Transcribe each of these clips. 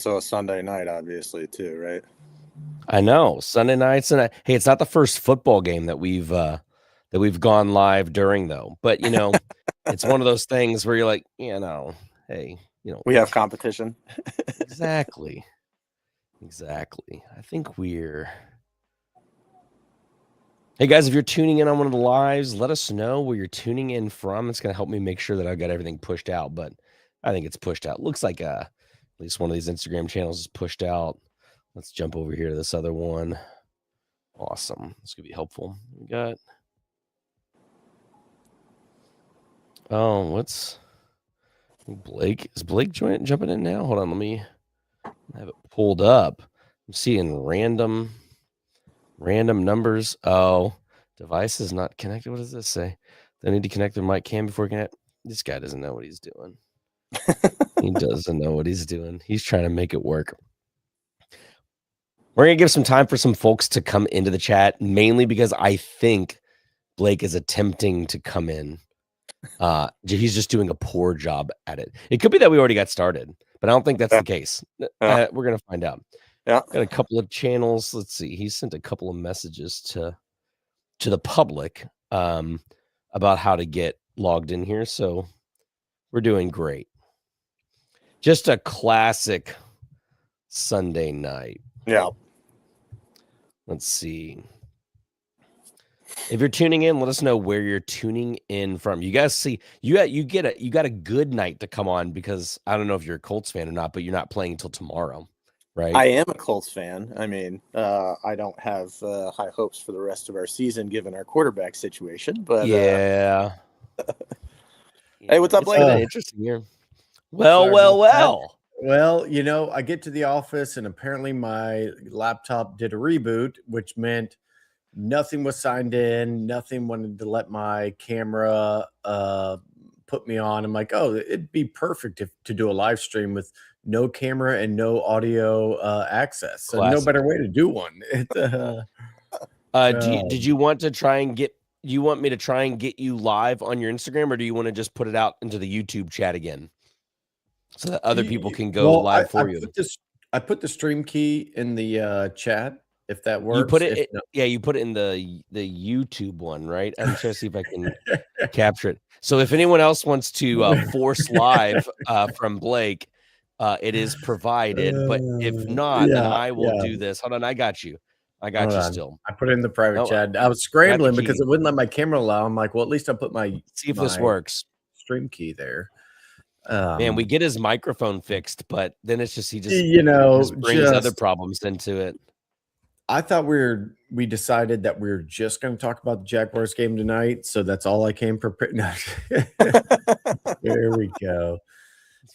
So a Sunday night, obviously, too, right? I know Sunday nights, and hey, it's not the first football game that we've gone live during, though. But it's one of those things where you're like, hey, we have competition. Exactly. I think Hey guys, if you're tuning in on one of the lives, let us know where you're tuning in from. It's going to help me make sure that I've got everything pushed out, but I think it's pushed out. Looks like at least one of these Instagram channels is pushed out. Let's jump over here to this other one. Awesome. This could be helpful. We got what's Blake? Is Blake jumping in now? Hold on, let me have it pulled up. I'm seeing random numbers. Oh, device is not connected. What does this say? They need to connect their mic cam before connect. This guy doesn't know what he's doing. He doesn't know what he's doing. He's trying to make it work. We're going to give some time for some folks to come into the chat, mainly because I think Blake is attempting to come in. He's just doing a poor job at it. It could be that we already got started, but I don't think that's the case. We're going to find out. Yeah. Got a couple of channels. Let's see. He sent a couple of messages to the public about how to get logged in here. So we're doing great. Just a classic Sunday night. Yeah. Let's see. If you're tuning in, let us know where you're tuning in from. You guys see, you got a good night to come on, because I don't know if you're a Colts fan or not, but you're not playing until tomorrow, right? I am a Colts fan. I mean, I don't have high hopes for the rest of our season given our quarterback situation, but yeah. Hey, what's up, Blake? Interesting here. Well. Well, I get to the office and apparently my laptop did a reboot, which meant nothing was signed in. Nothing wanted to let my camera put me on. I'm like, oh, it'd be perfect to do a live stream with no camera and no audio access. So no better way to do one. Did you want to try and get? You want me to try and get you live on your Instagram, or do you want to just put it out into the YouTube chat again, so that other people can go live for you? I put the stream key in the chat. If that works, you put it. You put it in the YouTube one, right? I'm trying to see if I can capture it. So if anyone else wants to force live from Blake, it is provided. But if not, then I will do this. Hold on, I got you. Still. I put it in the private chat. I was scrambling because it wouldn't let my camera allow. I'm like, well, at least I'll put my see if this works. Stream key there. Man, we get his microphone fixed, but then it's just he just brings other problems into it. I thought we decided that we were just going to talk about the Jaguars game tonight, so that's all I came prepared. No. There we go.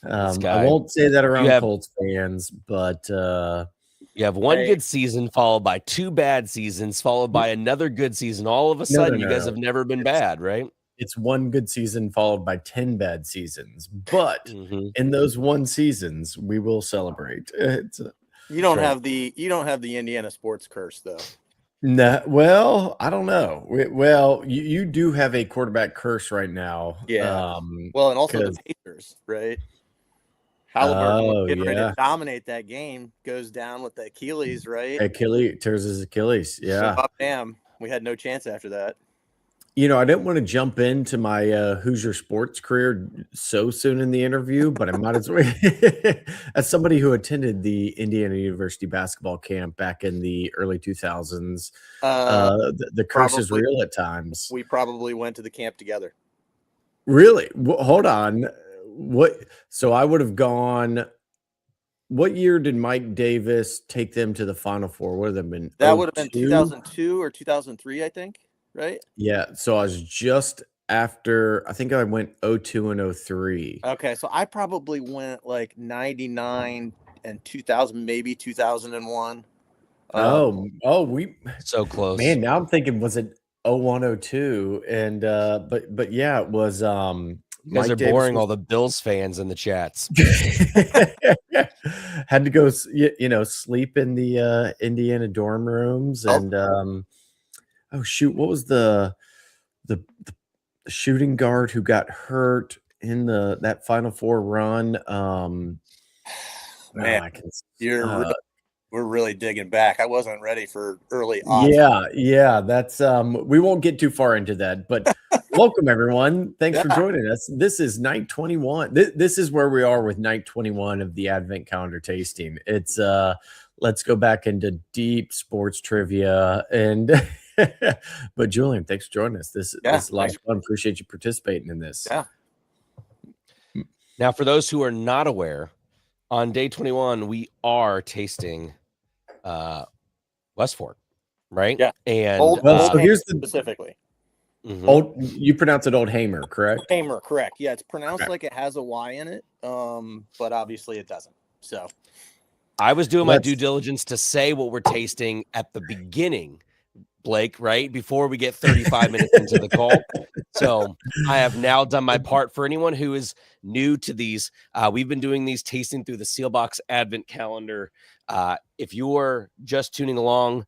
I won't say that around Colts fans, but you have one good season followed by two bad seasons, followed by another good season. All of a sudden, you guys have never been bad, right? It's one good season followed by 10 bad seasons, but in those one seasons, we will celebrate. You don't have the Indiana sports curse, though. No, well, I don't know. Well, you do have a quarterback curse right now. Yeah. And also the Pacers, right? Halliburton getting ready to dominate that game, goes down with the Achilles, right? Achilles tears his Achilles. Yeah. So, damn, we had no chance after that. I didn't want to jump into my Hoosier sports career so soon in the interview, but I might as well. As somebody who attended the Indiana University basketball camp back in the early 2000s, the curse is real at times. We probably went to the camp together. Really? Hold on. What? So I would have gone. What year did Mike Davis take them to the Final Four? Would have been that would have been 2002 or 2003, I think. Right? Yeah. So I was just after. I think I went 02 and 03. Okay, so I probably went like 99 and 2000, maybe 2001. We so close. Man, now I'm thinking, was it 01, 02? And but yeah, it was. You guys are boring all the Bills fans in the chats. Had to go, sleep in the Indiana dorm rooms, and oh shoot, what was the shooting guard who got hurt in that Final Four run? Man, we're really digging back. I wasn't ready for early odds. Yeah. That's we won't get too far into that, but welcome everyone. Thanks for joining us. This is night 21. This is where we are with night 21 of the Advent Calendar tasting. It's let's go back into deep sports trivia and but Julian, thanks for joining us. This is a lot of fun. Appreciate you participating in this. Yeah. Now, for those who are not aware, on day 21, we are tasting West Fork, right? Yeah. And so here's the specifically. Old, you pronounce it Old Hamer, correct? Hamer, correct. Yeah, it's pronounced like it has a Y in it, but obviously it doesn't. So I was doing my due diligence to say what we're tasting at the beginning, Blake, right? Before we get 35 minutes into the call. So I have now done my part. For anyone who is new to these, we've been doing these tasting through the Seelbach Advent Calendar. If you are just tuning along,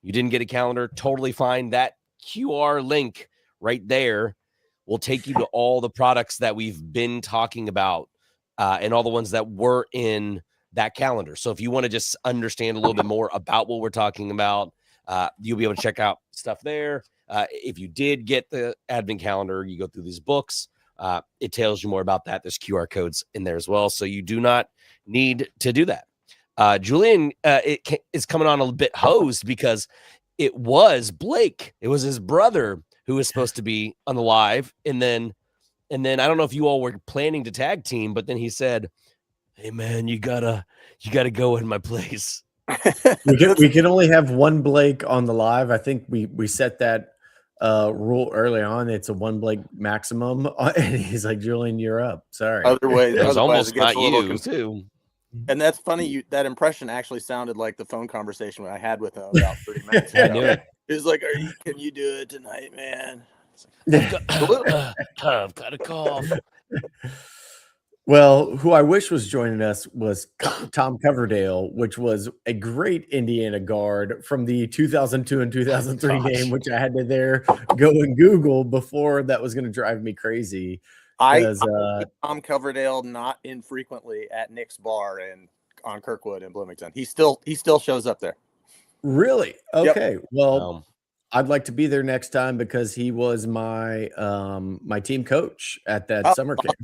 you didn't get a calendar, totally fine. That QR link right there will take you to all the products that we've been talking about and all the ones that were in that calendar. So if you want to just understand a little bit more about what we're talking about, you'll be able to check out stuff there. If you did get the Advent Calendar, you go through these books. It tells you more about that. There's QR codes in there as well. So you do not need to do that. Julian is coming on a bit hosed because it was Blake. It was his brother who was supposed to be on the live. And then I don't know if you all were planning to tag team, but then he said, "Hey man, you gotta go in my place." we can only have one Blake on the live. I think we set that rule early on. It's a one Blake maximum, and he's like, "Julian, you're up." Sorry. Otherwise, it was almost it gets not you too. And that's funny. That impression actually sounded like the phone conversation I had with him about 30 minutes ago. I knew it. He was like, "Can you do it tonight, man?" I've got a cough. Well, who I wish was joining us was Tom Coverdale, which was a great Indiana guard from the 2002 and 2003 game, which I had to go and Google before that was going to drive me crazy. I Tom Coverdale not infrequently at Nick's Bar on Kirkwood in Bloomington. He still shows up there. Really? Okay. Yep. Well, I'd like to be there next time because he was my my team coach at that summer camp.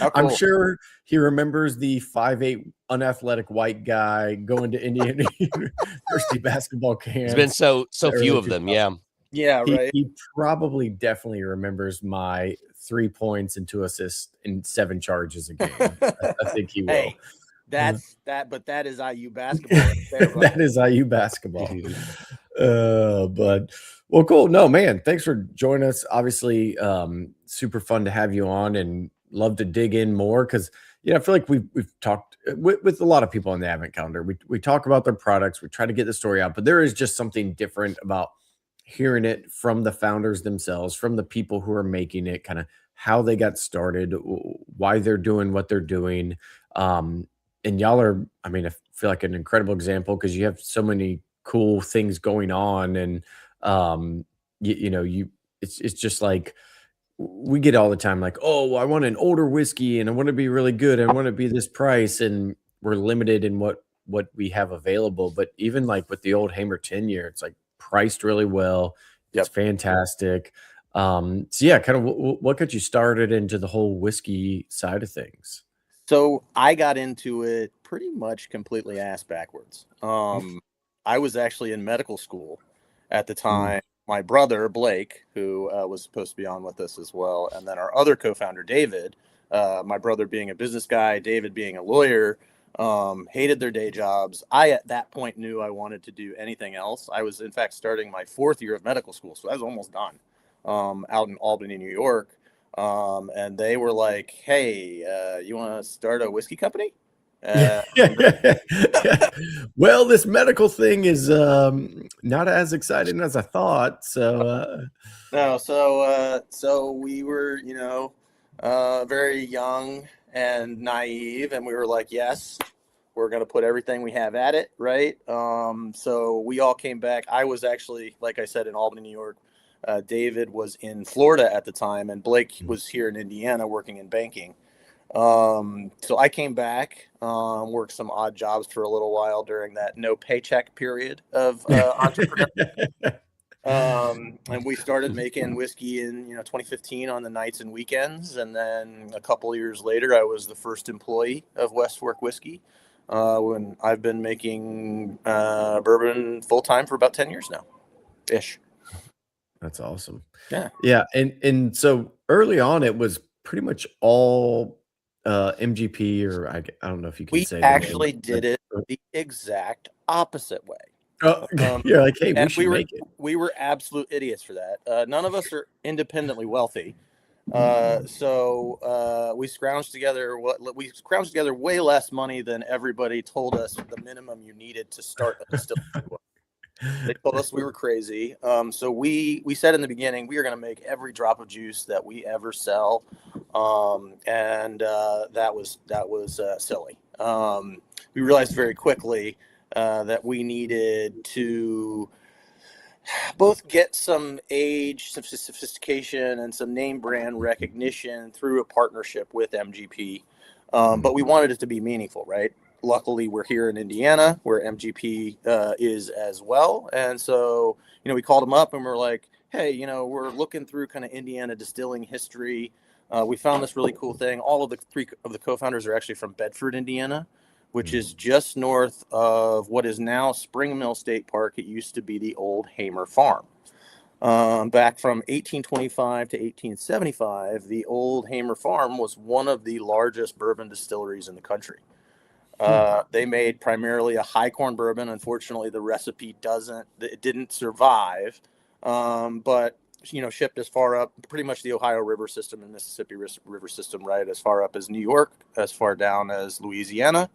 Cool. I'm sure he remembers the 5'8" unathletic white guy going to Indiana University basketball camp. There's been so few of them. Yeah. Yeah, right. He probably definitely remembers my 3 points and 2 assists and 7 charges a game. I think he will. Hey, but that is IU basketball. That is IU basketball. But well, cool. No, man, thanks for joining us. Obviously, super fun to have you on and love to dig in more because I feel like we've talked with a lot of people on the Advent Calendar. We talk about their products, we try to get the story out, but there is just something different about hearing it from the founders themselves, from the people who are making it, kind of how they got started, why they're doing what they're doing. And y'all are, I feel like an incredible example because you have so many cool things going on. And, it's just like, we get all the time like, oh, I want an older whiskey and I want to be really good. I want to be this price. And we're limited in what we have available. But even like with the Old Hamer 10-year, it's like priced really well. It's fantastic. So yeah, kind of what got you started into the whole whiskey side of things? So I got into it pretty much completely ass backwards. I was actually in medical school at the time. My brother, Blake, who was supposed to be on with us as well, and then our other co-founder, David, my brother being a business guy, David being a lawyer, hated their day jobs. I, at that point, knew I wanted to do anything else. I was, in fact, starting my 4th year of medical school, so I was almost done out in Albany, New York. And they were like, "Hey, you want to start a whiskey company?" Well, this medical thing is not as exciting as I thought. So no, so we were, very young and naive, and we were like, "Yes, we're going to put everything we have at it," right? So we all came back. I was actually, like I said, in Albany, New York. David was in Florida at the time, and Blake was here in Indiana working in banking. So I came back, worked some odd jobs for a little while during that no paycheck period of entrepreneur. And we started making whiskey in 2015 on the nights and weekends, and then a couple of years later, I was the first employee of West Fork Whiskey. When I've been making bourbon full time for about 10 years now, ish. That's awesome. Yeah. Yeah, and so early on, it was pretty much all MGP, or I don't know if you can We say actually the did name. it the exact opposite way. Oh, Um, you're like, hey, we and should make it. we were absolute idiots for that. None of us are independently wealthy. So we scrounged together way less money than everybody told us the minimum you needed to start a distillery was. They told us we were crazy. So we said in the beginning we are going to make every drop of juice that we ever sell, and that was silly. We realized very quickly that we needed to both get some age, some sophistication, and some name brand recognition through a partnership with MGP. But we wanted it to be meaningful, right? Luckily, we're here in Indiana where MGP is as well. And so, we called them up and we're like, hey, we're looking through kind of Indiana distilling history. We found this really cool thing. All of the three of the co-founders are actually from Bedford, Indiana, which is just north of what is now Spring Mill State Park. It used to be the old Hamer Farm. Back from 1825 to 1875, the old Hamer Farm was one of the largest bourbon distilleries in the country. They made primarily a high corn bourbon. Unfortunately, the recipe didn't survive, but shipped as far up, pretty much the Ohio River system and Mississippi River system, right, as far up as New York, as far down as Louisiana.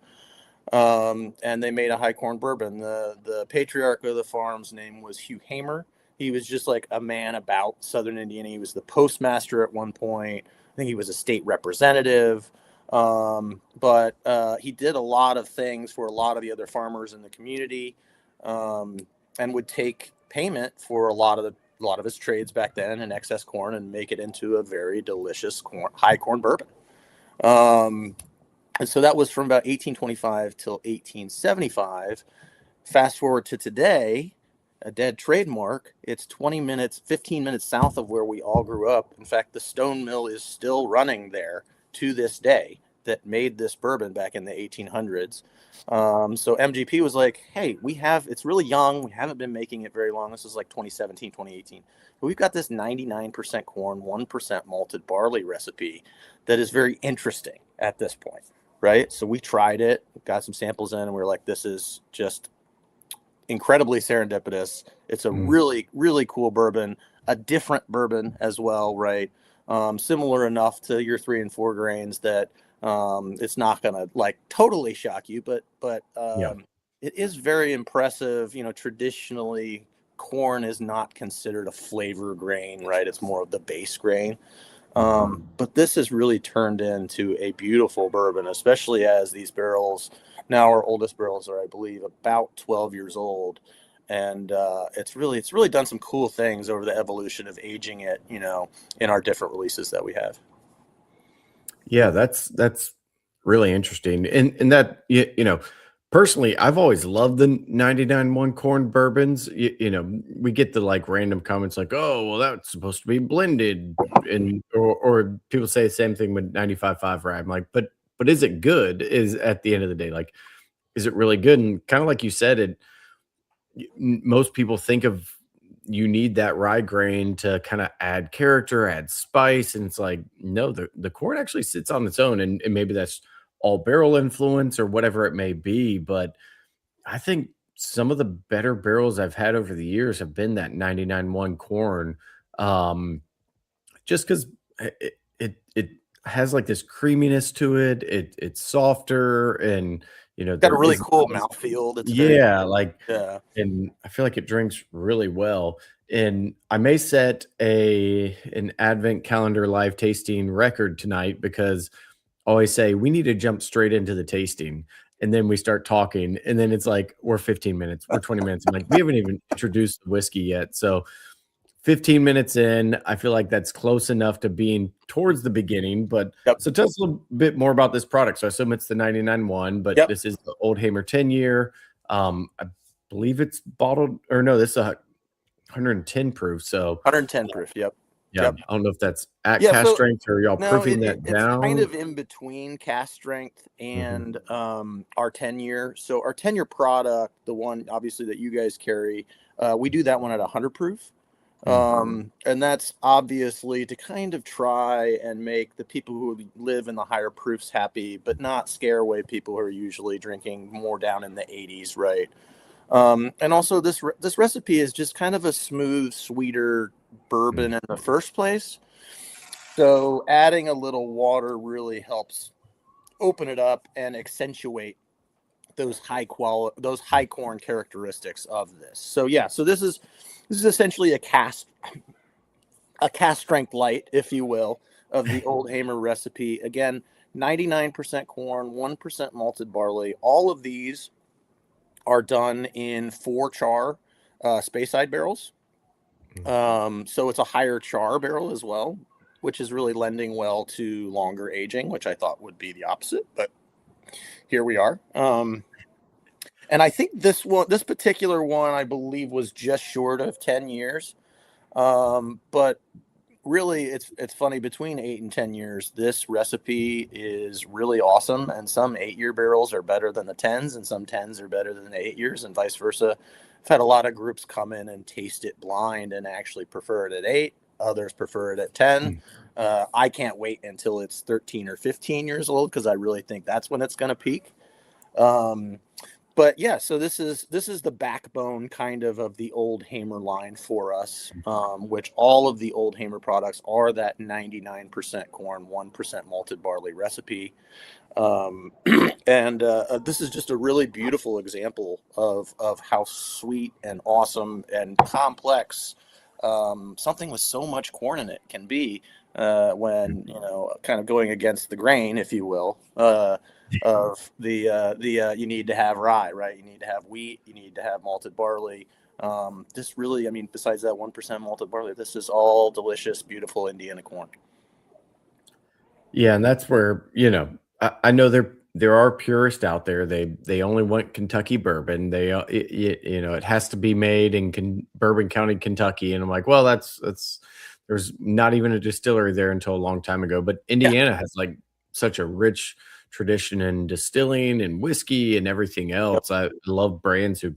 And they made a high corn bourbon. The patriarch of the farm's name was Hugh Hamer. He was just like a man about Southern Indiana. He was the postmaster at one point. I think he was a state representative. But he did a lot of things for a lot of the other farmers in the community, and would take payment for a lot of his trades back then in excess corn and make it into a very delicious high corn bourbon. And so that was from about 1825 till 1875. Fast forward to today, a dead trademark. It's 15 minutes south of where we all grew up. In fact, the stone mill is still running there to this day that made this bourbon back in the 1800s. So MGP was like, hey, it's really young. We haven't been making it very long. This is like 2017, 2018. But we've got this 99% corn, 1% malted barley recipe that is very interesting at this point. Right. So we tried it, got some samples in, and we were like, this is just incredibly serendipitous. It's a really, really cool bourbon, a different bourbon as well. Right. Similar enough to your 3 and 4 grains that it's not going to like totally shock you, but it is very impressive. Traditionally, corn is not considered a flavor grain. Right. It's more of the base grain. But this has really turned into a beautiful bourbon, especially as these barrels, now our oldest barrels are, I believe, about 12 years old. And it's really done some cool things over the evolution of aging it, in our different releases that we have. Yeah, that's really interesting. And that, personally, I've always loved the 99.1 corn bourbons. We get the like random comments like, oh, well, that's supposed to be blended. And or people say the same thing with 95.5 rye. I'm like, but is it good? Is at the end of the day, like, is it really good? And kind of like you said, most people think of you need that rye grain to kind of add character, add spice. And it's like, no, the corn actually sits on its own. And maybe that's all barrel influence or whatever it may be. But I think some of the better barrels I've had over the years have been that 99.1 corn. Just because it has like this creaminess to it. It's softer and Got a really cool mouthfeel. And I feel like it drinks really well. And I may set an advent calendar live tasting record tonight because I always say we need to jump straight into the tasting. And then we start talking. And then it's like, we're 15 minutes, we're 20 minutes. I'm like, we haven't even introduced the whiskey yet. So 15 minutes in, I feel like that's close enough to being towards the beginning. But so tell us a little bit more about this product. So I assume it's the 99 one, but this is the Old Hamer 10-year. I believe it's bottled, or no, this is 110 proof. So 110 proof. Yep. I don't know if that's at cast strength or y'all proofing that down. It's kind of in between cast strength and our 10-year. So our 10-year product, the one obviously that you guys carry, we do that one at 100 proof. And that's obviously to kind of try and make the people who live in the higher proofs happy, but not scare away people who are usually drinking more down in the 80s, right? And also this recipe is just kind of a smooth, sweeter bourbon in the first place. So adding a little water really helps open it up and accentuate those high corn characteristics of this. So yeah, so this is essentially a cast strength light, if you will, of the Old Hamer recipe. Again, 99% corn, 1% malted barley. All of these are done in 4 char Speyside barrels. So it's a higher char barrel as well, which is really lending well to longer aging, which I thought would be the opposite, but here we are. And I think this particular one, I believe, was just short of 10 years. But really, it's funny, between 8 and 10 years, this recipe is really awesome. And some 8-year barrels are better than the 10s, and some 10s are better than the 8 years, and vice versa. I've had a lot of groups come in and taste it blind and actually prefer it at 8. Others prefer it at 10. I can't wait until it's 13 or 15 years old, because I really think that's when it's going to peak. But yeah, so this is the backbone kind of the Old Hamer line for us, which all of the Old Hamer products are that 99% corn, 1% malted barley recipe. And this is just a really beautiful example of how sweet and awesome and complex something with so much corn in it can be, when, kind of going against the grain, if you will, of you need to have rye, right? You need to have wheat, you need to have malted barley. This really, besides that 1% malted barley, this is all delicious, beautiful Indiana corn. Yeah, and that's where, I know there are purists out there. They only want Kentucky bourbon. It has to be made in Bourbon County, Kentucky. And I'm like, well, that's there's not even a distillery there until a long time ago. But Indiana has like such a rich tradition in distilling and whiskey and everything else. I love brands who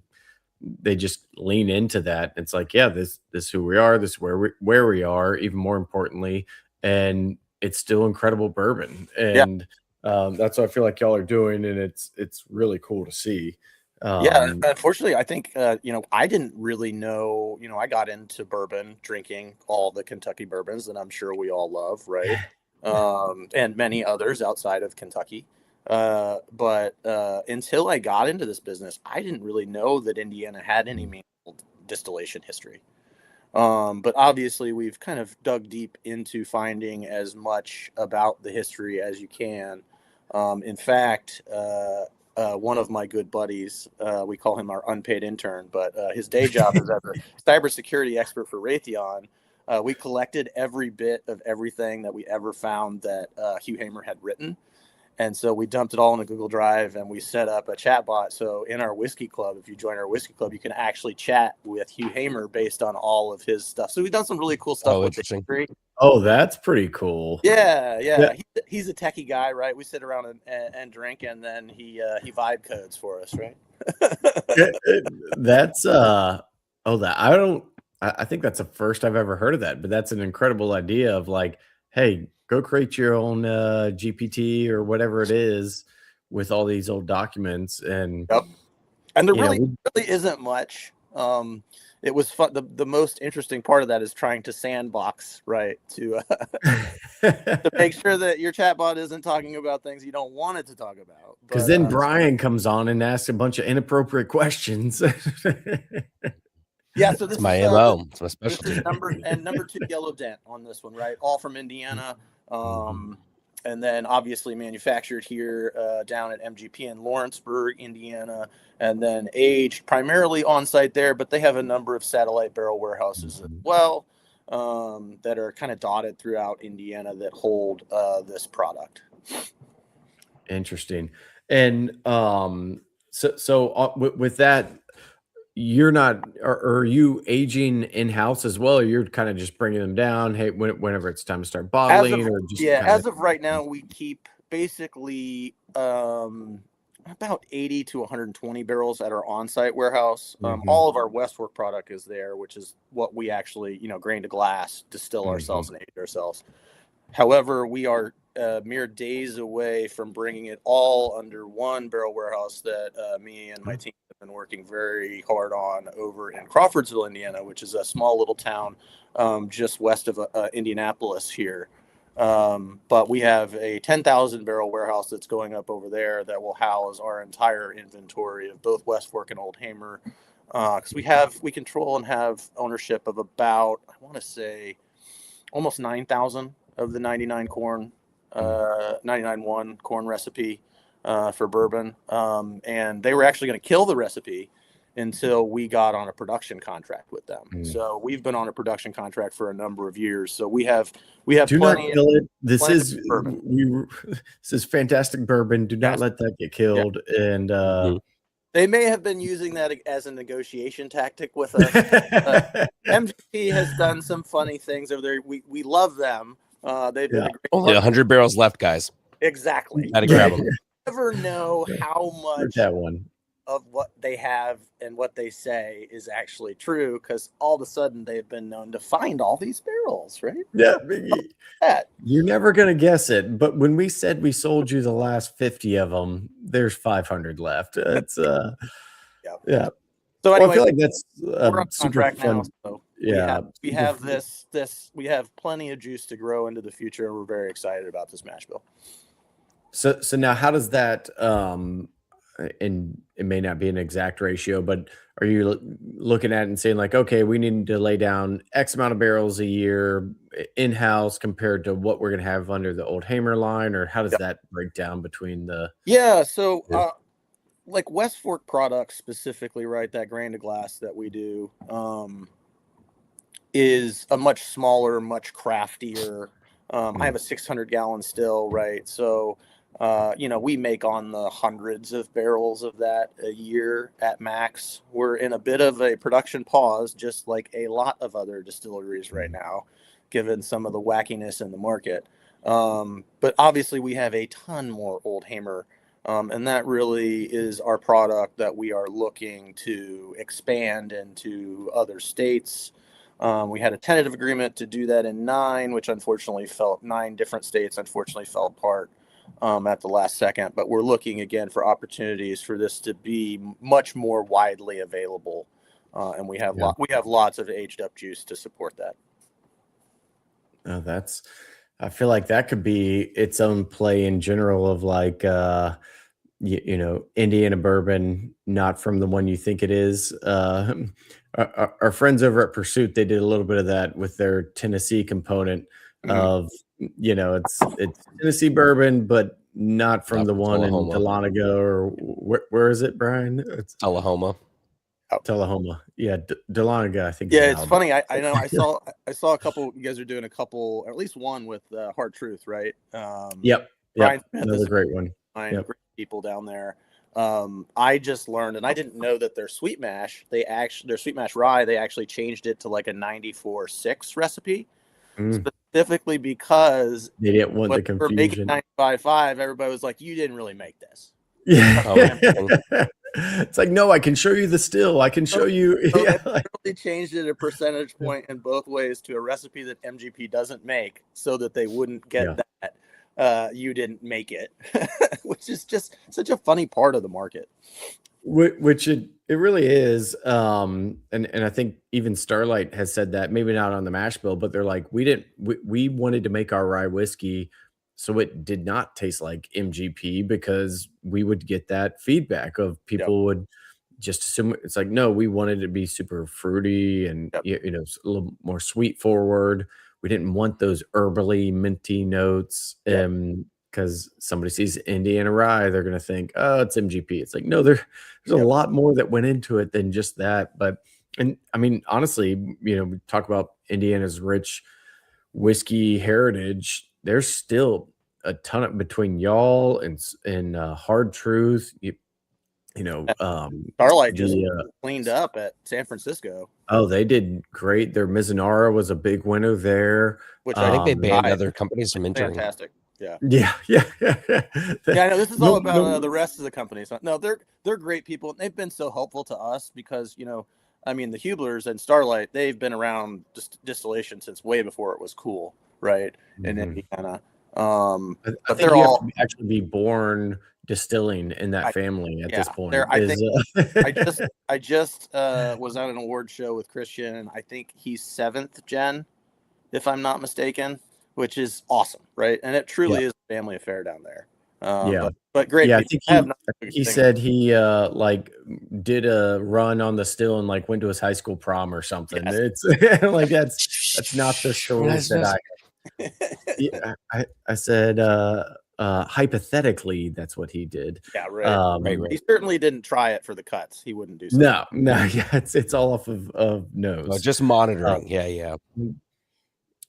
they just lean into that. It's like, yeah, this is who we are. This is where we are. Even more importantly, and it's still incredible bourbon. And that's what I feel like y'all are doing, and it's really cool to see. Unfortunately, I think I didn't really know. I got into bourbon drinking all the Kentucky bourbons that I'm sure we all love, right? And many others outside of Kentucky. But until I got into this business, I didn't really know that Indiana had any meaningful distillation history. But obviously, we've kind of dug deep into finding as much about the history as you can. In fact, one of my good buddies, we call him our unpaid intern, but his day job is as a cybersecurity expert for Raytheon. We collected every bit of everything that we ever found that Hugh Hamer had written. And so we dumped it all in a Google Drive, and we set up a chat bot. So in our whiskey club, if you join our whiskey club, you can actually chat with Hugh Hamer based on all of his stuff. So we've done some really cool stuff with the history. Oh, that's pretty cool. Yeah. He's a techie guy, right? We sit around and drink, and then he vibe codes for us, right? That's I think that's the first I've ever heard of that, but that's an incredible idea of like, hey, go create your own GPT or whatever it is with all these old documents. And there really isn't much. It was fun. The most interesting part of that is trying to sandbox, right? To make sure that your chatbot isn't talking about things you don't want it to talk about. Because then Brian comes on and asks a bunch of inappropriate questions. Yeah, so this is my MO. It's my specialty. This is number 2 yellow dent on this one, right? All from Indiana. And then obviously manufactured here down at MGP in Lawrenceburg, Indiana, and then aged primarily on site there, but they have a number of satellite barrel warehouses as well. that are kind of dotted throughout Indiana that hold this product. Interesting. And with that, you're not, are you aging in house as well, or you're kind of just bringing them down? Hey, whenever it's time to start bottling, or just as of right now, we keep basically about 80 to 120 barrels at our on-site warehouse. All of our Westfork product is there, which is what we actually, grain to glass, distill ourselves and age ourselves. However, we are mere days away from bringing it all under one barrel warehouse that me and my team have been working very hard on over in Crawfordsville, Indiana, which is a small little town just west of Indianapolis here. But we have a 10,000 barrel warehouse that's going up over there that will house our entire inventory of both Westfork and Old Hamer. Because we control and have ownership of about, I want to say, almost 9,000 of the 99.1 corn recipe for bourbon. And they were actually going to kill the recipe until we got on a production contract with them. So we've been on a production contract for a number of years. So we have do not kill it. This is fantastic bourbon. Do not let that get killed. Yeah. And they may have been using that as a negotiation tactic with us. MGP has done some funny things over there. We love them. They've been only 100 barrels left, guys. Exactly. Gotta grab them. You never know how much of what they have and what they say is actually true, because all of a sudden they've been known to find all these barrels, right? Yeah. You're never going to guess it. But when we said we sold you the last 50 of them, there's 500 left. It's yeah. So anyway, I feel like that's we're on super fun. now, so we have we have plenty of juice to grow into the future, and we're very excited about this mash bill. So now how does that and it may not be an exact ratio, but are you looking at it and saying like, okay, we need to lay down X amount of barrels a year in-house compared to what we're going to have under the Old Hamer line, or how does that break down between the? So like Westfork products specifically, right? That grain to glass that we do is a much smaller, much craftier. I have a 600-gallon still, right? So we make on the hundreds of barrels of that a year at max. We're in a bit of a production pause, just like a lot of other distilleries right now, given some of the wackiness in the market. But obviously we have a ton more Old Hamer, and that really is our product that we are looking to expand into other states. We had a tentative agreement to do that in 9 different states unfortunately fell apart at the last second, but we're looking again for opportunities for this to be much more widely available, and we have lots of aged up juice to support that. I feel like that could be its own play in general of like Indiana bourbon, not from the one you think it is. Our friends over at Pursuit, they did a little bit of that with their Tennessee component of it's Tennessee bourbon, but not from the one in Dahlonega, or where is it, Brian? It's Tullahoma. Tullahoma. Yeah, Dahlonega, I think. Yeah, it's funny. I know. I saw a couple. You guys are doing a couple, or at least one with Hard Truth, right? Yep. Brian Another great one. Great people down there. I just learned, and I didn't know that their sweet mash, their sweet mash rye, they actually changed it to like a 94.6 recipe. Specifically because they didn't want the confusion. For making 95.5, everybody was like, "You didn't really make this." Yeah, it's like, no, I can show you the still. I can show you. So they literally changed it a percentage point in both ways to a recipe that MGP doesn't make, so that they wouldn't get that you didn't make it, which is just such a funny part of the market. Which it really is, and I think even Starlight has said that, maybe not on the mash bill, but they're like, we wanted to make our rye whiskey so it did not taste like MGP, because we would get that feedback of people would just assume it's like, no, we wanted it to be super fruity and a little more sweet forward. We didn't want those herbally minty notes. Because somebody sees Indiana rye, they're going to think, oh, it's MGP. It's like, no, there's a lot more that went into it than just that. But, and I mean, honestly, we talk about Indiana's rich whiskey heritage, there's still a ton of between y'all and Hard Truth. Starlight just The cleaned up at San Francisco, they did great. Their Mizunara was a big winner there. which I think they banned I- other companies from entering. fantastic. Yeah. Yeah. Yeah, I know this is all about No. the rest of the companies. No, they're great people. They've been so helpful to us because I mean, the Hublers and Starlight, they've been around distillation since way before it was cool, right? In Mhm. Indiana. I But think they're you all have to actually be born distilling in that family at this yeah, point. they're- I is, I just was on an award show with Christian. I think he's 7th gen, if I'm not mistaken, which is awesome, right? And it truly is a family affair down there. Yeah. But great. I people. think I he said he like did a run on the still and like went to his high school prom or something. Yes. It's like that's not the stories that I yeah, I said hypothetically that's what he did. Yeah, right. Right. He certainly didn't try it for the cuts. He wouldn't do so. No, yeah, it's all off of nose. Just monitoring. Yeah.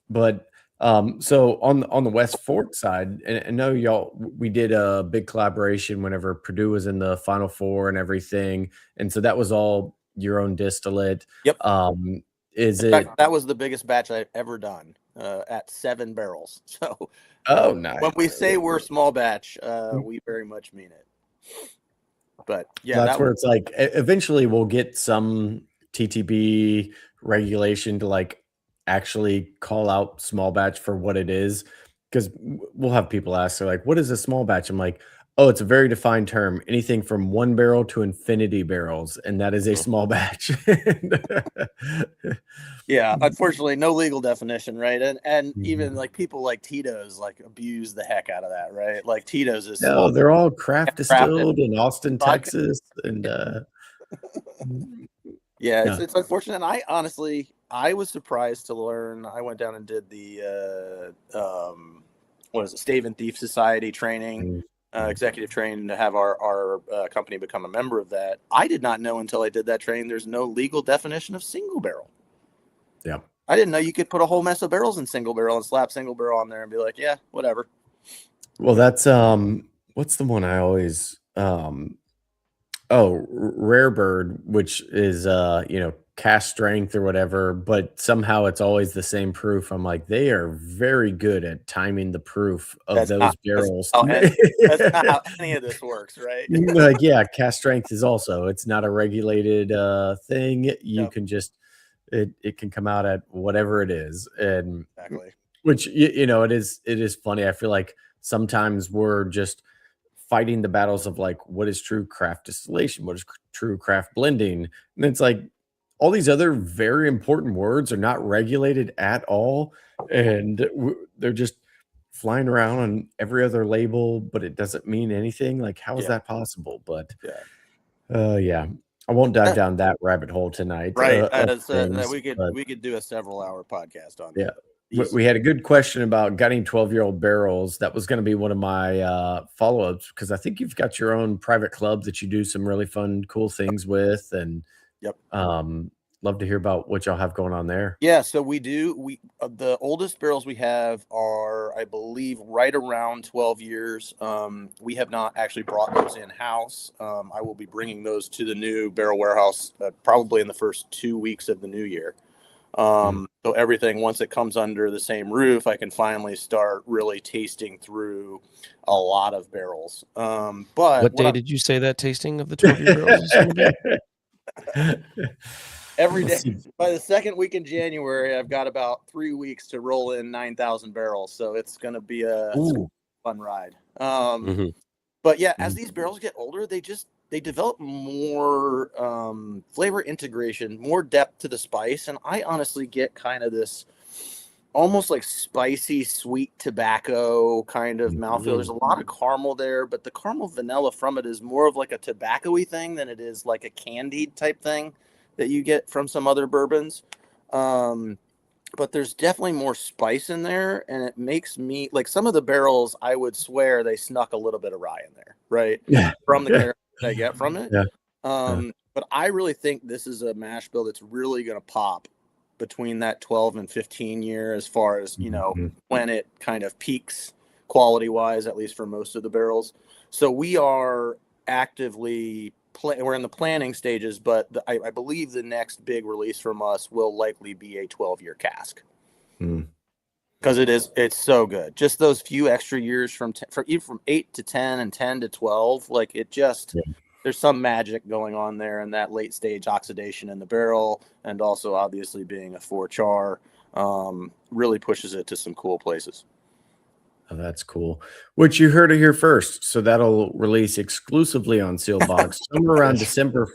But so on the West Fork side, and I know y'all, we did a big collaboration whenever Purdue was in the Final Four and everything, and so that was all your own distillate. Yep. Is In it? fact, that was the biggest batch I've ever done at 7 barrels. So Oh, nice. when we say we're small batch, we very much mean it. But yeah, That's where it's like eventually we'll get some TTB regulation to like actually call out small batch for what it is, because we'll have people ask, they're like, what is a small batch? I'm like, oh, it's a very defined term, anything from 1 barrel to infinity barrels, and that is a small batch. yeah, unfortunately, no legal definition, right? And even like people like Tito's like abuse the heck out of that, right? Like Tito's is No, they're all craft distilled in Austin, vodka. Texas, and yeah, it's unfortunate. And I honestly, I was surprised to learn. I went down and did the what is it, Stave and Thief Society training, executive training to have our company become a member of that. I did not know until I did that training. There's no legal definition of single barrel. Yeah, I didn't know you could put a whole mess of barrels in single barrel and slap single barrel on there and be like, yeah, whatever. Well, that's what's the one I always Rare Bird, which is cast strength or whatever, but somehow it's always the same proof. I'm like, they are very good at timing the proof of those barrels. That's not how any of this works, right? Like, yeah, cast strength is also, it's not a regulated thing. You can just it can come out at whatever it is. And exactly. Which it is funny. I feel like sometimes we're just fighting the battles of like, what is true craft distillation? What is true craft blending? And it's like all these other very important words are not regulated at all. And they're just flying around on every other label, but it doesn't mean anything. Like, how is that possible? But I won't dive down that rabbit hole tonight. Right. We could do a several-hour podcast on that. We had a good question about gutting 12-year-old barrels. That was going to be one of my follow-ups, because I think you've got your own private club that you do some really fun, cool things with. And love to hear about what y'all have going on there. Yeah, so we do. The oldest barrels we have are, I believe, right around 12 years. We have not actually brought those in-house. I will be bringing those to the new barrel warehouse probably in the first 2 weeks of the new year. So everything, once it comes under the same roof, I can finally start really tasting through a lot of barrels. But what day did you say that tasting of the 12-year barrels is going to be? Every day. By the second week in January, I've got about 3 weeks to roll in 9,000 barrels. So it's going to be a fun ride. But yeah, as these barrels get older, they develop more flavor integration, more depth to the spice. And I honestly get kind of this almost like spicy, sweet tobacco kind of mouthfeel. There's a lot of caramel there, but the caramel vanilla from it is more of like a tobacco-y thing than it is like a candied type thing that you get from some other bourbons. But there's definitely more spice in there, and it makes me like some of the barrels, I would swear they snuck a little bit of rye in there, right? Yeah. From the character I get from it. Yeah. But I really think this is a mash bill that's really going to pop between that 12 and 15 year as far as, Mm-hmm. when it kind of peaks quality wise, at least for most of the barrels. So we are actively we're in the planning stages, but I believe the next big release from us will likely be a 12-year cask. Because it's so good. Just those few extra years from 8 to 10 and 10 to 12, like it just there's some magic going on there, and that late stage oxidation in the barrel, and also obviously being a 4-char, really pushes it to some cool places. Oh, that's cool. Which you heard it here first. So that'll release exclusively on Seelbach somewhere around December.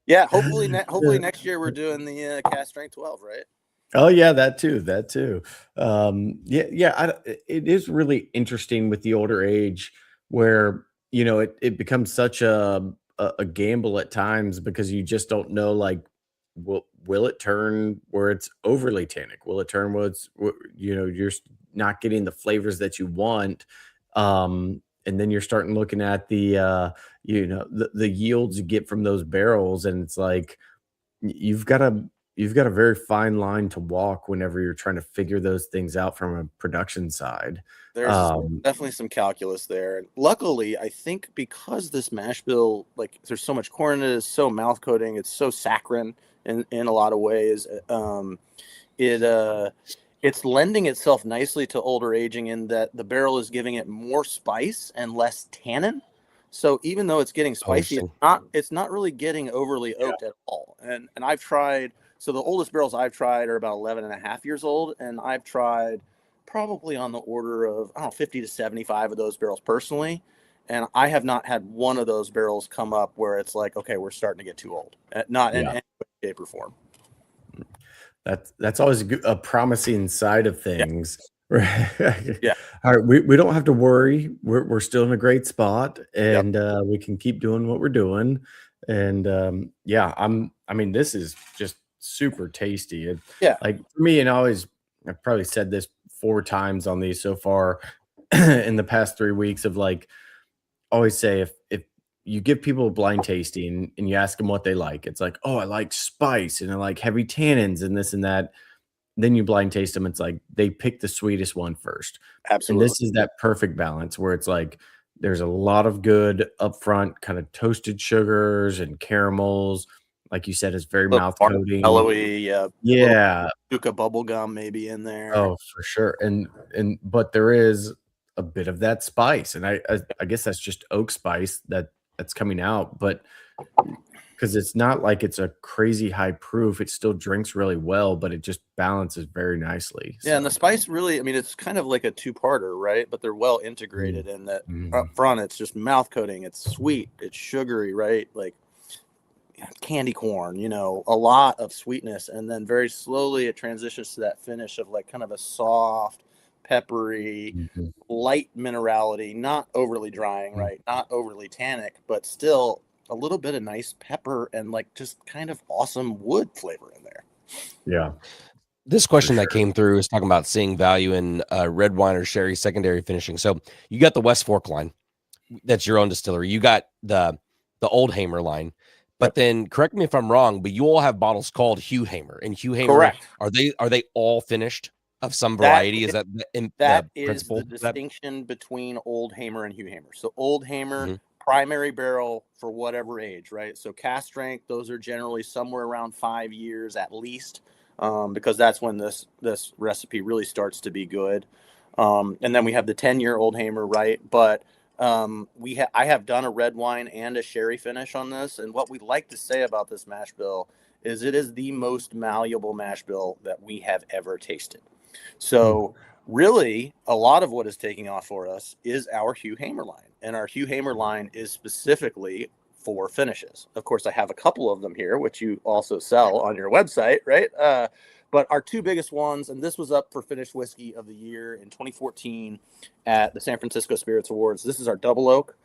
Yeah, hopefully next year we're doing the cast strength 12, right? Oh yeah, that too. It is really interesting with the older age where it becomes such a gamble at times because you just don't know, like, will it turn where it's overly tannic? Will it turn where you're not getting the flavors that you want? And then you're starting looking at the yields you get from those barrels, and it's like you've got a very fine line to walk whenever you're trying to figure those things out from a production side. There's definitely some calculus there. And luckily, I think because this mash bill, like, there's so much corn in it, it's so mouth coating, it's so saccharine in a lot of ways. It's lending itself nicely to older aging in that the barrel is giving it more spice and less tannin. So even though it's getting spicy, it's not really getting overly oaked at all. And I've tried, so the oldest barrels I've tried are about 11 and a half years old. And I've tried probably on the order of, 50 to 75 of those barrels personally. And I have not had one of those barrels come up where it's like, okay, we're starting to get too old. Not in any way, shape, or form. That's always a promising side of things. Yeah. All right. We don't have to worry. We're still in a great spot, and we can keep doing what we're doing. And this is just super tasty. Like for me, and I've probably said this 4 times on these so far in the past 3 weeks of, like, always say if you give people a blind tasting and you ask them what they like, it's like, oh, I like spice and I like heavy tannins and this and that. Then you blind taste them. It's like they pick the sweetest one first. Absolutely. And this is that perfect balance where it's like there's a lot of good upfront kind of toasted sugars and caramels. Like you said, it's very mouth coating. Mellowy, yeah. Duca bubble gum maybe in there. Oh, for sure. But there is a bit of that spice, and I guess that's just oak spice that's coming out, but because it's not like it's a crazy high proof, it still drinks really well, but it just balances very nicely. Yeah, and the spice really, it's kind of like a 2-parter, right? But they're well integrated in that up front, it's just mouth coating, it's sweet, it's sugary, right? Like candy corn, a lot of sweetness, and then very slowly it transitions to that finish of like kind of a soft, peppery, light minerality, not overly drying, right? Not overly tannic, but still a little bit of nice pepper and like just kind of awesome wood flavor in there. Yeah. This question that came through is talking about seeing value in red wine or sherry secondary finishing. So you got the West Fork line, that's your own distillery. You got the Old Hamer line, but then correct me if I'm wrong, but you all have bottles called Hugh Hamer, and Hugh Hamer, correct? Are they all finished of some variety? Is that the principle? The distinction between Old Hamer and Hugh Hamer. So Old Hamer, primary barrel for whatever age, right? So cast strength, those are generally somewhere around 5 years at least, because that's when this recipe really starts to be good. And then we have the 10-year Old Hamer, right? But I have done a red wine and a sherry finish on this, and what we like to say about this mash bill is it is the most malleable mash bill that we have ever tasted. So really, a lot of what is taking off for us is our Hugh Hamer line, and our Hugh Hamer line is specifically for finishes. Of course, I have a couple of them here, which you also sell on your website, right? But our 2 biggest ones, and this was up for Finished Whiskey of the Year in 2014 at the San Francisco Spirits Awards. This is our double oak.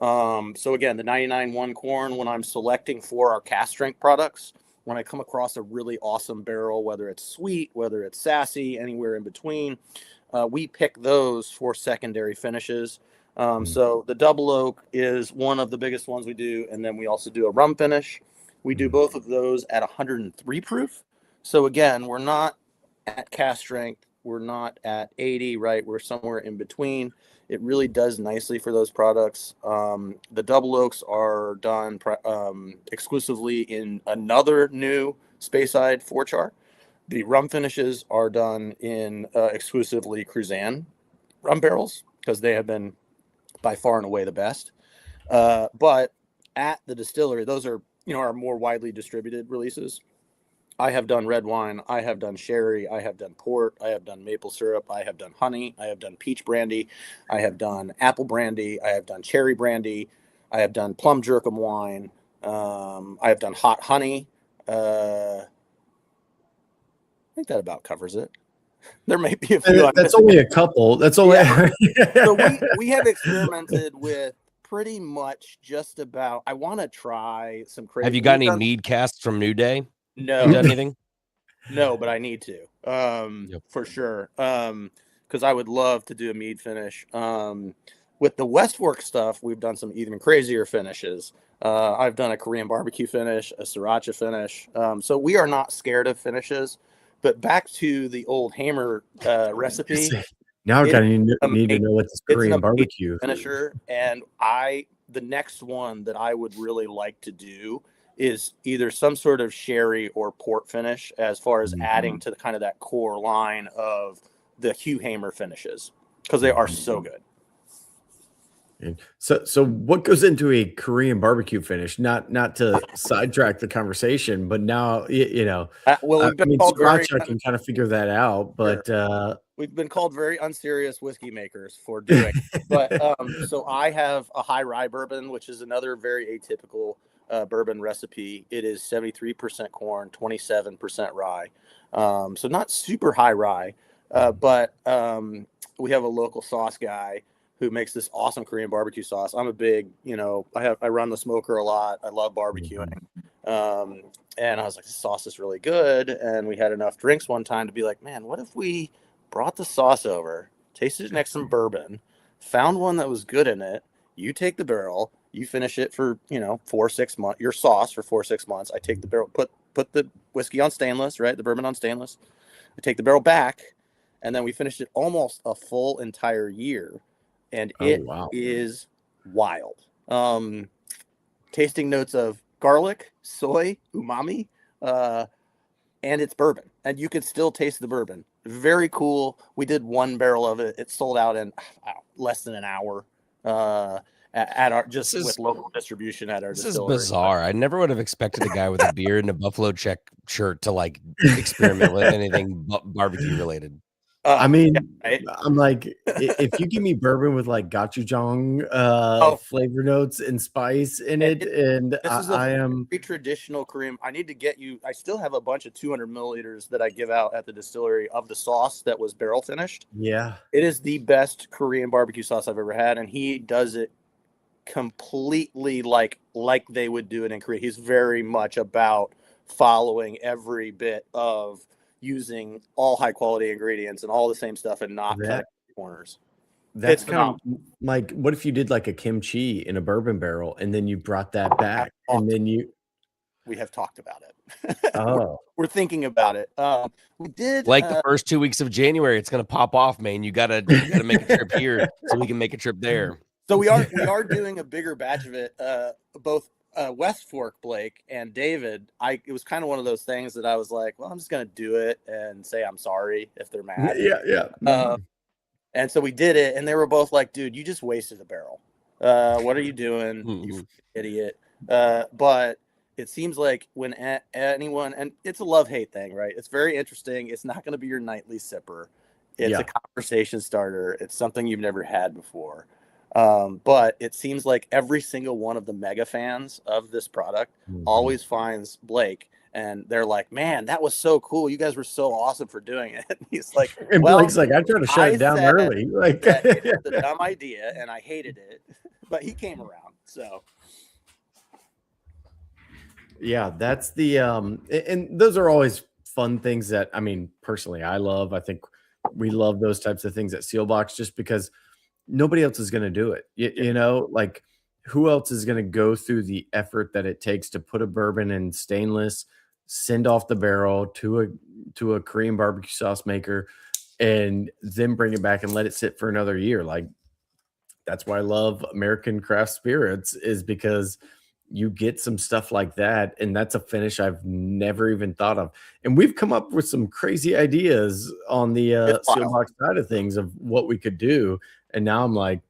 So again, the 99.1 corn, when I'm selecting for our cast strength products, when I come across a really awesome barrel, whether it's sweet, whether it's sassy, anywhere in between, we pick those for secondary finishes. So the double oak is one of the biggest ones we do. And then we also do a rum finish. We do both of those at 103 proof. So again, we're not at cast strength. We're not at 80, right? We're somewhere in between. It really does nicely for those products. The double oaks are done exclusively in another new Speyside 4-char. The rum finishes are done in exclusively Cruzan rum barrels because they have been by far and away the best. But at the distillery, those are our more widely distributed releases. I have done red wine. I have done sherry. I have done port. I have done maple syrup. I have done honey. I have done peach brandy. I have done apple brandy. I have done cherry brandy. I have done plum jerkum wine. I have done hot honey. I think that about covers it. There may be a few. That's only a couple. That's only. Yeah. So we have experimented with pretty much just about. I want to try some crazy. Have you got any mead casts from New Day? No. Have you done anything? No, but I need to. For sure. Because I would love to do a mead finish. With the West Fork stuff, we've done some even crazier finishes. I've done a Korean barbecue finish, a sriracha finish. So we are not scared of finishes. But back to the old Hammer recipe. Now I kind of need to know what this Korean barbecue finisher. And the next one that I would really like to do is either some sort of sherry or port finish, as far as adding to the kind of that core line of the Hugh Hamer finishes, because they are so good. So what goes into a Korean barbecue finish? Not to sidetrack the conversation, but now well, sriracha, I can kind of figure that out, but we've been called very unserious whiskey makers for doing it. But so I have a high rye bourbon, which is another very atypical bourbon recipe. It is 73% corn, 27% rye. So not super high rye, but we have a local sauce guy who makes this awesome Korean barbecue sauce. I'm a big, I run the smoker a lot. I love barbecuing. And I was like, this sauce is really good. And we had enough drinks one time to be like, man, what if we brought the sauce over, tasted it next to some bourbon, found one that was good in it. You take the barrel, you finish it for, 4-6 months, your sauce for 4-6 months. I take the barrel, put the whiskey on stainless, right? The bourbon on stainless. I take the barrel back, and then we finished it almost a full entire year. And it is wild. Tasting notes of garlic, soy, umami, and it's bourbon. And you can still taste the bourbon. Very cool. We did one barrel of it. It sold out in less than an hour. At our with local distribution at our distillery. This is bizarre. I never would have expected a guy with a beard and a buffalo check shirt to like experiment with anything barbecue related. I'm like, if you give me bourbon with like gochujang flavor notes and spice in it, and I am very traditional Korean. I need to get you. I still have a bunch of 200 milliliters that I give out at the distillery of the sauce that was barrel finished. Yeah, it is the best Korean barbecue sauce I've ever had, and he does it completely like they would do it in Korea. He's very much about following every bit of using all high quality ingredients and all the same stuff and not cutting corners. That's kind of like, what if you did like a kimchi in a bourbon barrel and then you brought that back and then we have talked about it. We're thinking about it. We did the first 2 weeks of January. It's going to pop off, man. You gotta make a trip here so we can make a trip there. So we are doing a bigger batch of it. Both West Fork, Blake, and David, it was kind of one of those things that I was like, well, I'm just going to do it and say I'm sorry if they're mad. Yeah. And so we did it, and they were both like, dude, you just wasted a barrel. What are you doing, you idiot? But it seems like when anyone, and it's a love-hate thing, right? It's very interesting. It's not going to be your nightly sipper. It's a conversation starter. It's something you've never had before. But it seems like every single one of the mega fans of this product always finds Blake, and they're like, man, that was so cool. You guys were so awesome for doing it. And he's like, and Blake's like, I tried to shut it down early. Like, it was a dumb idea, and I hated it, but he came around. So yeah, that's the, and those are always fun things that, I mean, personally, I love. I think we love those types of things at Seelbach just because nobody else is going to do it. You know, like who else is going to go through the effort that it takes to put a bourbon in stainless, send off the barrel to a Korean barbecue sauce maker, and then bring it back and let it sit for another year. Like, that's why I love American craft spirits, is because you get some stuff like that, and that's a finish I've never even thought of. And we've come up with some crazy ideas on the It's wild. Seelbach side of things of what we could do. And now I'm like,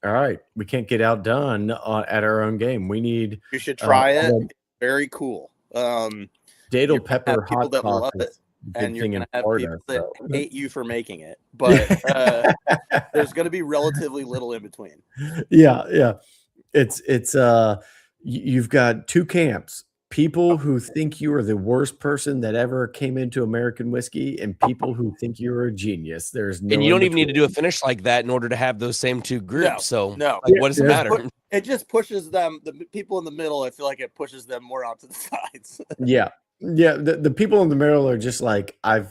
all right, we can't get outdone at our own game. We need You should try it. although It's very cool. Dadle You're gonna pepper have people hot that sauce love it, is a and big you're thing in gonna have Florida. people that So. hate you for making it. But there's gonna be relatively little in between. Yeah. It's you've got two camps: people who think you are the worst person that ever came into American whiskey, and people who think you're a genius. There's no And you in don't even need to between. do a finish like that in order to have those same two groups. So, no. like, what does it Yeah. matter? It just pushes them, the people in the middle. I feel like it pushes them more out to the sides. Yeah. The people in the middle are just like, I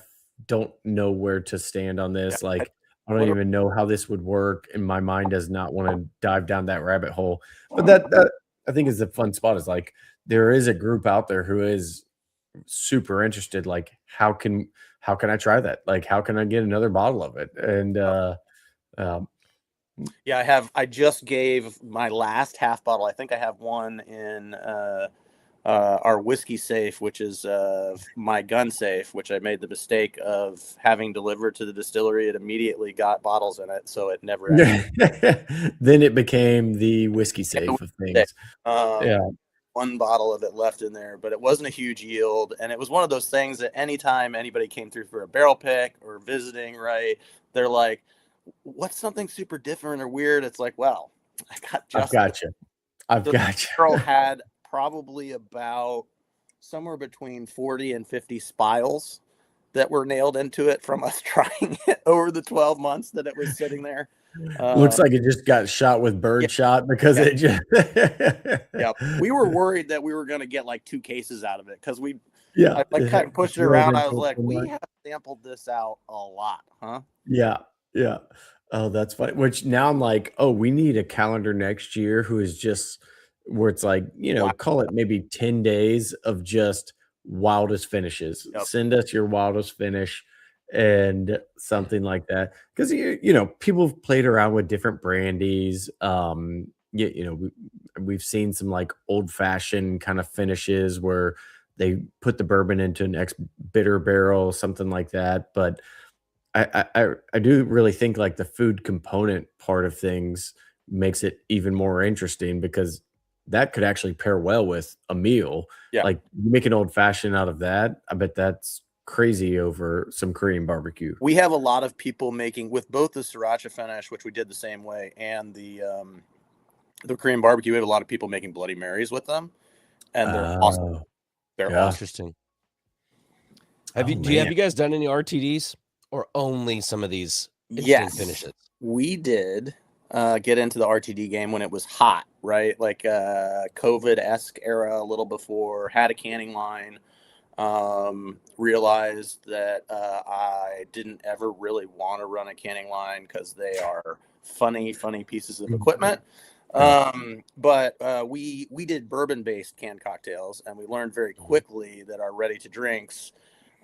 don't know where to stand on this. Yeah. Like, I don't even know how this would work, and my mind does not want to dive down that rabbit hole. But that I think is the fun spot, is like, there is a group out there who is super interested. Like, how can I try that? Like, how can I get another bottle of it? And um, Yeah, I just gave my last half bottle. I think I have one in our whiskey safe, which is my gun safe, which I made the mistake of having delivered to the distillery. It immediately got bottles in it, so it never actually then it became the whiskey safe of things. Yeah. One bottle of it left in there, but it wasn't a huge yield. And it was one of those things that anytime anybody came through for a barrel pick or visiting, right, they're like, what's something super different or weird? It's like, well, I got just I've got you. I've got you. Girl had probably about somewhere between 40 and 50 spiles that were nailed into it from us trying it over the 12 months that it was sitting there. Looks like it just got shot with bird shot, because it just Yep. We were worried that we were going to get like 2 cases out of it, because yeah, I kind of pushed it around. I was like, we have sampled this out a lot, huh? Yeah. Oh, that's funny. Which now I'm like, oh, we need a calendar next year who is just where it's like, call it maybe 10 days of just wildest finishes. Yep. Send us your wildest finish and something like that. Because people have played around with different brandies. We've seen some like old fashioned kind of finishes where they put the bourbon into an ex bitter barrel, something like that. But I do really think like the food component part of things makes it even more interesting, because that could actually pair well with a meal. Yeah. Like, you make an old fashioned out of that, I bet that's crazy over some Korean barbecue. We have a lot of people making, with both the sriracha finish, which we did the same way, and the Korean barbecue. We have a lot of people making Bloody Marys with them, and they're awesome. They're awesome. Interesting. Have you guys done any RTDs, or only some of these interesting finishes? We did get into the RTD game when it was hot, right? Like COVID-esque era, a little before, had a canning line, realized that I didn't ever really want to run a canning line because they are funny pieces of equipment. But we did bourbon-based canned cocktails, and we learned very quickly that our ready-to-drinks,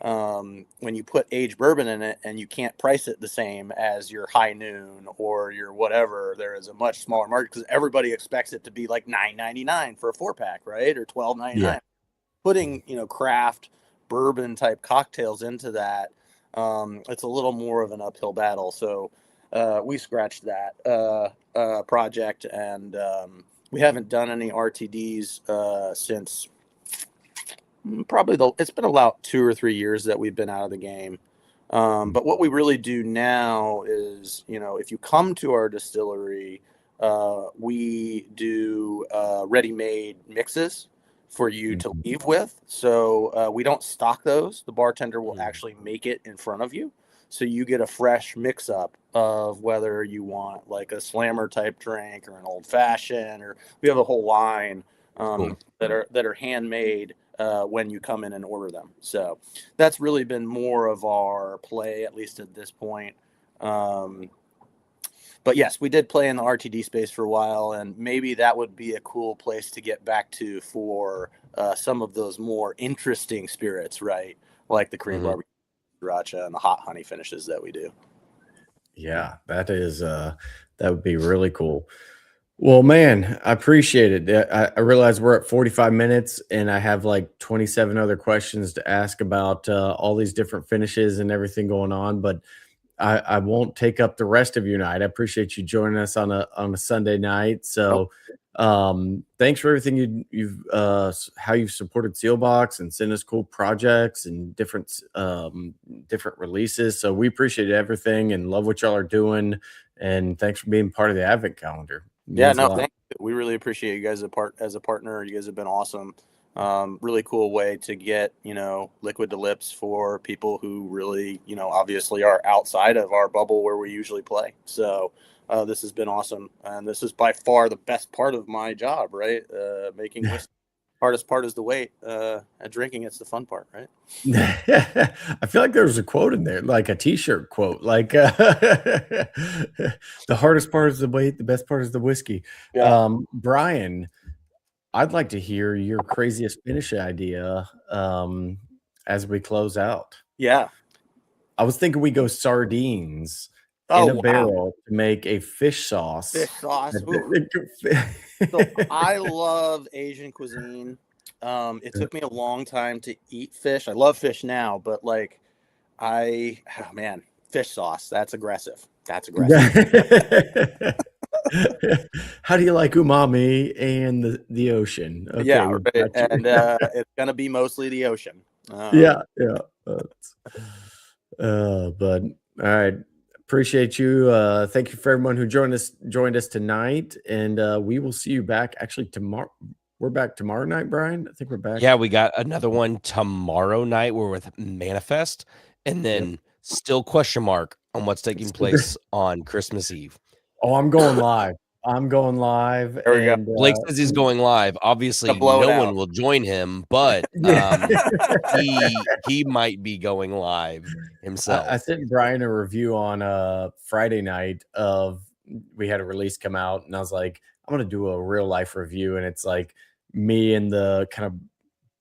when you put aged bourbon in it and you can't price it the same as your High Noon or your whatever, there is a much smaller market, because everybody expects it to be like $9.99 for a 4-pack, right? Or $12.99. Yeah. Putting, craft bourbon type cocktails into that, it's a little more of an uphill battle. So we scratched that project, and we haven't done any RTDs since probably it's been about 2 or 3 years that we've been out of the game. But what we really do now is, if you come to our distillery, we do ready-made mixes for you to leave with. So we don't stock those. The bartender will actually make it in front of you. So you get a fresh mix up of whether you want like a slammer type drink or an old fashioned, or we have a whole line that are handmade when you come in and order them. So that's really been more of our play, at least at this point. But but yes, we did play in the RTD space for a while, and maybe that would be a cool place to get back to for some of those more interesting spirits, right? Like the Korean barbecue, sriracha, and the hot honey finishes that we do. Yeah, that is that would be really cool. Well, man, I appreciate it. I realize we're at 45 minutes and I have like 27 other questions to ask about all these different finishes and everything going on, but I won't take up the rest of your night. I appreciate you joining us on a Sunday night. So thanks for everything you've how you've supported Seelbach and sent us cool projects and different different releases. So we appreciate everything and love what y'all are doing. And thanks for being part of the Advent calendar. Yeah, no, thank you. We really appreciate you guys as a partner. You guys have been awesome. Really cool way to get, liquid to lips for people who really, obviously are outside of our bubble where we usually play. So this has been awesome. And this is by far the best part of my job, right? Making whiskey. Hardest part is the wait. And drinking, it's the fun part, right? I feel like there was a quote in there, like a T-shirt quote, like the hardest part is the wait, the best part is the whiskey. Yeah. Brian, I'd like to hear your craziest finish idea as we close out. Yeah. I was thinking we go sardines in a barrel to make a fish sauce. Fish sauce. So I love Asian cuisine. It took me a long time to eat fish. I love fish now, but fish sauce. That's aggressive. How do you like umami and the ocean? Okay, yeah, right. And it's gonna be mostly the ocean. Yeah. But all right. Appreciate you. Thank you for everyone who joined us tonight, and we will see you back actually tomorrow. We're back tomorrow night, Brian. I think we're back. Yeah, we got another one tomorrow night. We're with Manifest, and then still question mark on what's taking place on Christmas Eve. Oh, I'm going live. There we go. Blake says he's going live. Obviously, no one will join him, but he might be going live himself. I sent Brian a review on Friday night we had a release come out, and I was like, I'm gonna do a real life review, and it's like me in the kind of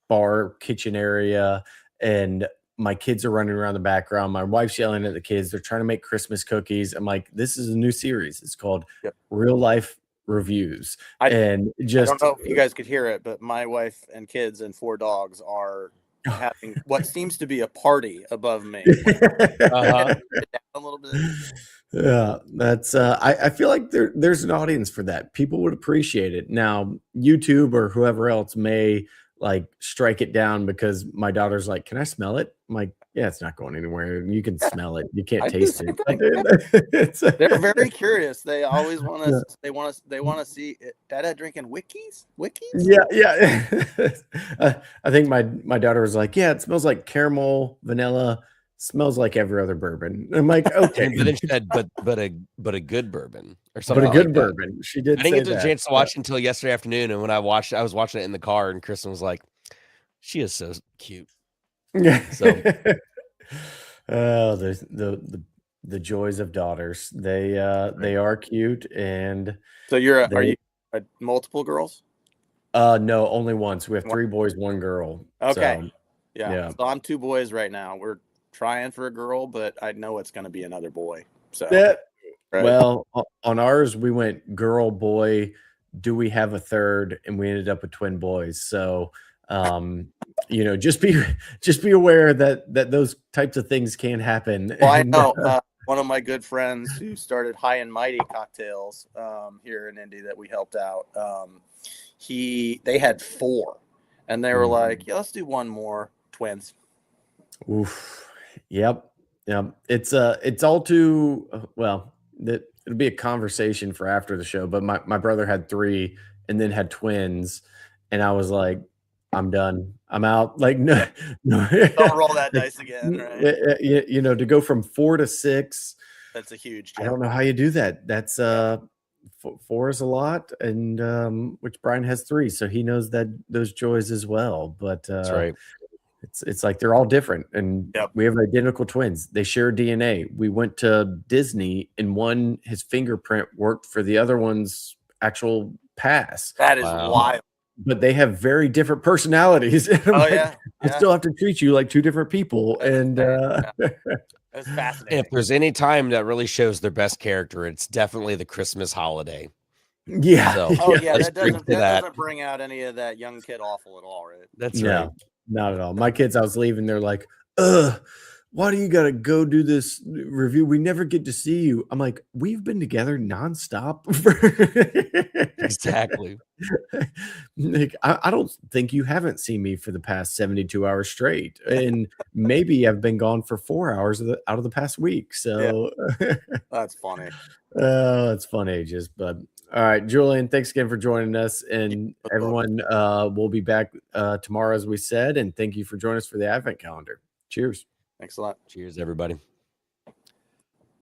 bar kitchen area, and my kids are running around the background. My wife's yelling at the kids. They're trying to make Christmas cookies. I'm like, this is a new series. It's called Real Life Reviews. I don't know if you guys could hear it, but my wife and kids and 4 dogs are having what seems to be a party above me. A little bit. Yeah, that's I feel like there's an audience for that. People would appreciate it. Now, YouTube or whoever else may strike it down because my daughter's like, can I smell it? I'm like, yeah, it's not going anywhere. You can smell it. You can't taste it. They're very curious. They always want to. They want to see it. Dada drinking wikis. Yeah. I think my daughter was like, yeah, it smells like caramel, vanilla. Smells like every other bourbon. I'm like, okay, but then she said, but a good bourbon or something. But a good bourbon. She did. I didn't get the chance to watch until yesterday afternoon, and when I watched, I was watching it in the car, and Kristen was like, "She is so cute." Yeah. So, the joys of daughters. They are cute, and so are you multiple girls? No, only one. So we have 3 boys, 1 girl. Okay. So, yeah. So I'm 2 boys right now. We're trying for a girl, but I know it's going to be another boy. So, right? Well, on ours, we went girl, boy. Do we have a third? And we ended up with twin boys. So, just be aware that those types of things can happen. Well, I know one of my good friends who started High and Mighty Cocktails here in Indy that we helped out. They had 4, and they were like, yeah, let's do 1 more, twins. Oof. Yep. It's all too well. It'll be a conversation for after the show. But my brother had 3 and then had twins, and I was like, I'm done. I'm out. Like no. Don't roll that dice again, right? To go from 4 to 6. That's a huge jump. I don't know how you do that. That's 4 is a lot, and which Brian has 3, so he knows that those joys as well. But that's right. It's like they're all different, and Yep. we have identical twins. They share DNA. We went to Disney, and one, his fingerprint worked for the other one's actual pass. That is Wow. wild. But they have very different personalities. And I'm Oh like, yeah. I still have to treat you like two different people. That's And That's fascinating. If there's any time that really shows their best character, it's definitely the Christmas holiday. yeah. So, Oh yeah, let's that drink doesn't to that. doesn't bring out any of that young kid awful at all, right? That's No, right. not at all. My kids, I was leaving, they're like, why do you gotta go do this review? We never get to see you. I'm like, we've been together nonstop. Exactly. Like, I don't think you haven't seen me for the past 72 hours straight. And maybe I've been gone for 4 hours out of the past week. So That's funny. it's fun ages. But all right, Julian, thanks again for joining us. And everyone, we'll be back tomorrow, as we said. And thank you for joining us for the Advent calendar. Cheers. Thanks a lot. Cheers, everybody.